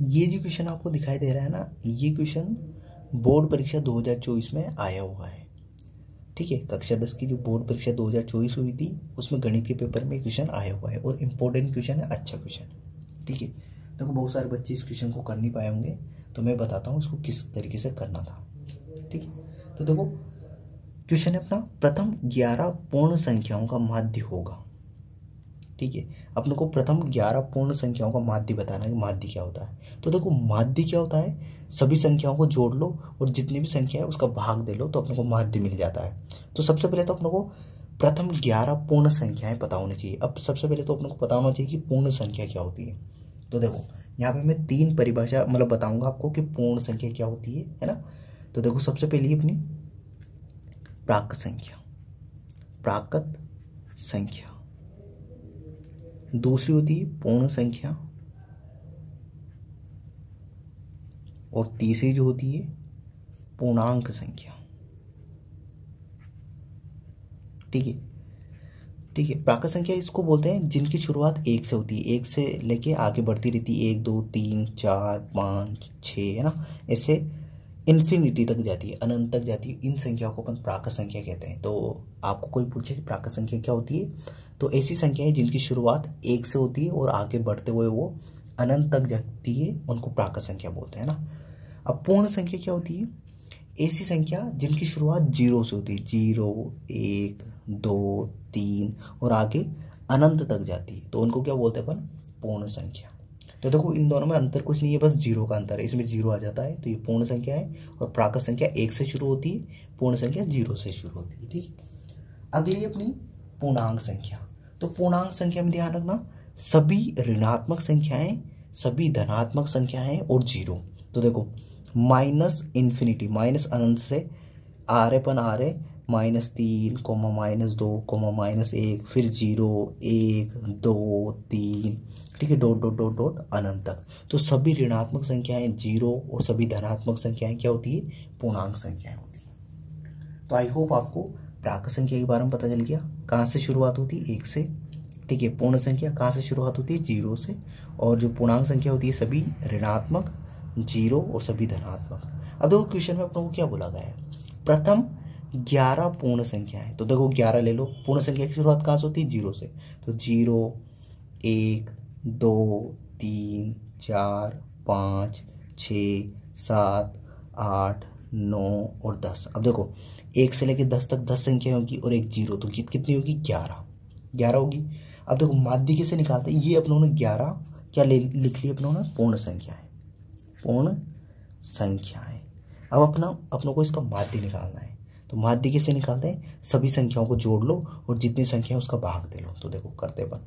ये जो क्वेश्चन आपको दिखाई दे रहा है ना, ये क्वेश्चन बोर्ड परीक्षा 2024 में आया हुआ है। ठीक है, कक्षा 10 की जो बोर्ड परीक्षा 2024 हुई थी उसमें गणित के पेपर में क्वेश्चन आया हुआ है और इम्पोर्टेंट क्वेश्चन है, अच्छा क्वेश्चन। ठीक है, देखो बहुत सारे बच्चे इस क्वेश्चन को कर नहीं पाए होंगे, तो मैं बताता हूँ इसको किस तरीके से करना था। ठीक है, तो देखो क्वेश्चन है अपना, प्रथम 11 पूर्ण संख्याओं का माध्य होगा। ठीक है, अपने को प्रथम 11 पूर्ण संख्याओं का माध्य बताना है कि माध्य क्या होता है। तो देखो माध्य क्या होता है, सभी संख्याओं को जोड़ लो और जितनी भी संख्या है उसका भाग दे लो तो अपने को माध्य मिल जाता है। तो सबसे पहले तो अपने को प्रथम 11 पूर्ण संख्याएं पता होनी चाहिए। अब सबसे पहले तो अपने को पता होना चाहिए कि पूर्ण संख्या क्या होती है। तो देखो यहाँ पे मैं 3 परिभाषा मतलब बताऊंगा आपको कि पूर्ण संख्या क्या होती है ना। तो देखो सबसे पहले अपनी प्राकृत संख्या, प्राकृत संख्या, दूसरी होती है पूर्ण संख्या और तीसरी जो होती है पूर्णांक संख्या। ठीक है, ठीक है, प्राकृत संख्या इसको बोलते हैं जिनकी शुरुआत 1 से होती है, 1 से लेके आगे बढ़ती रहती है, 1 2 3 4 5 6 है ना, ऐसे इन्फिनिटी तक जाती है, अनंत तक जाती है। इन संख्याओं को अपन प्राकृत संख्या कहते हैं। तो आपको कोई पूछे कि प्राकृत संख्या क्या होती है, तो ऐसी संख्याएं जिनकी शुरुआत 1 से होती है और आगे बढ़ते हुए वो अनंत तक जाती है, उनको प्राकृत संख्या बोलते हैं ना। अब पूर्ण संख्या क्या होती है, ऐसी संख्या जिनकी शुरुआत 0 से होती है, 0 1 2 3 और आगे अनंत तक जाती है, तो उनको क्या बोलते हैं अपन, पूर्ण संख्या। तो देखो इन दोनों में अंतर कुछ नहीं है, बस 0 का अंतर है, इसमें 0 आ जाता है, तो ये पूर्ण संख्या है। और प्राकृत संख्या 1 से शुरू होती है, पूर्ण संख्या 0 से शुरू होती है। ठीक है, अगली अपनी पूर्णांक संख्या। तो पूर्णांक संख्या में ध्यान रखना, सभी ऋणात्मक संख्याएं, सभी धनात्मक संख्याएं और 0। तो देखो माइनस इन्फिनिटी, माइनस अनंत से आ रहे -3, -2, -1, फिर 0 1 2 3, ठीक है, डॉट डॉट डॉट डॉट अनंत तक। तो सभी ऋणात्मक संख्याएं 0 और सभी धनात्मक संख्याएं क्या होती है, पूर्णांक संख्याएं होती है। तो आई होप आपको प्राकृत संख्या के बारे में पता चल गया, कहाँ से शुरुआत होती है, 1 से। ठीक है, पूर्ण संख्या कहाँ से शुरुआत होती है, 0 से। और जो पूर्णांक संख्या होती है सभी ऋणात्मक, 0 और सभी धनात्मक। अब देखो क्वेश्चन में अपने को क्या बोला गया है, प्रथम 11 पूर्ण संख्या है। तो देखो 11 ले लो, पूर्ण संख्या की शुरुआत कहाँ से होती है, 0 से। तो 0 1 2 3 4 5 6 7 8 9 और 10। अब देखो 1 से लेकर 10 तक 10 संख्या होगी और एक 0, तो कितनी होगी, 11 होगी। अब देखो माध्य कैसे निकालते हैं, ये अपनों ने 11 क्या लिख लिया अपनों ने, पूर्ण संख्या है, पूर्ण संख्या है। अब अपनों को इसका माध्य निकालना है। तो माध्य कैसे निकालते हैं, सभी संख्याओं को जोड़ लो और जितनी संख्या है उसका भाग दे लो। तो देखो करते अपन,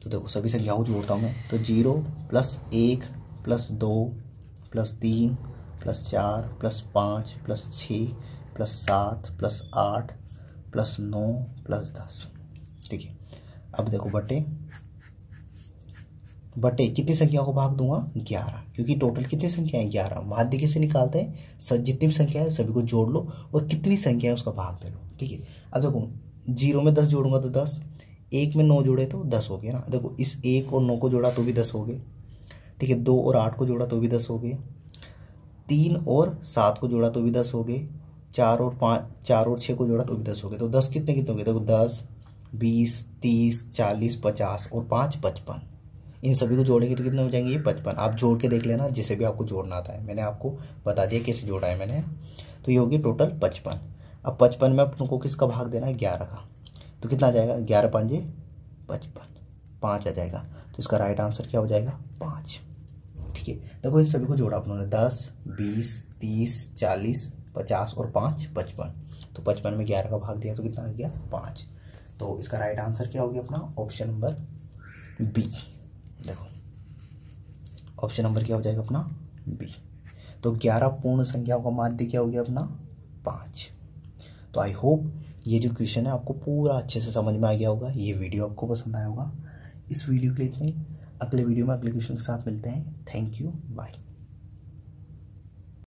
तो देखो सभी संख्याओं को जोड़ता हूँ मैं। तो 0 + 1 + 2 + 3 + 4 + 5 + 6 + 7 + 8 + 9 + 10। ठीक है, अब देखो बटे कितनी संख्या को भाग दूंगा, 11, क्योंकि टोटल कितनी संख्या है, 11। माध्य कैसे निकालते हैं, जितनी भी संख्या है सभी को जोड़ लो और कितनी संख्या है उसका भाग दे लो। ठीक है, अब देखो 0 में 10 जोड़ूंगा तो 10, 1 में 9 जोड़े तो 10 हो गया ना। देखो इस 1 और 9 को जोड़ा तो भी 10 हो गए। ठीक है, 2 और 8 को जोड़ा तो भी 10 हो गए, 3 और 7 को जोड़ा तो भी 10 हो गए, 4 और 6 को जोड़ा तो भी 10 हो गए। तो 10 कितने हो गए, देखो 10 20 30 40 50 और 5 55। इन सभी को जोड़ेंगे तो कितने हो जाएंगे, ये 55। आप जोड़ के देख लेना, जिसे भी आपको जोड़ना आता है, मैंने आपको बता दिया कैसे जोड़ा है मैंने। तो ये होगी टोटल 55। अब 55 में अपन को किसका भाग देना है, 11 का। तो कितना आ जाएगा, 11 × 5 = 55, 5 आ जाएगा। तो इसका राइट आंसर क्या हो जाएगा, 5। ठीक है, देखो इन सभी को जोड़ा अपनों ने, 10 20 30 40 50 और 5 55। तो 55 में 11 का भाग दिया तो कितना आ गया, 5। तो इसका राइट आंसर क्या हो गया अपना, ऑप्शन नंबर बी। देखो ऑप्शन नंबर क्या हो जाएगा अपना, बी। तो 11 पूर्ण संख्याओं का माध्य क्या हो गया अपना, 5। तो आई होप ये जो क्वेश्चन है आपको पूरा अच्छे से समझ में आ गया होगा, ये वीडियो आपको पसंद आया होगा। इस वीडियो के लिए इतना ही, अगले वीडियो में अगले क्वेश्चन के साथ मिलते हैं। Thank you, bye.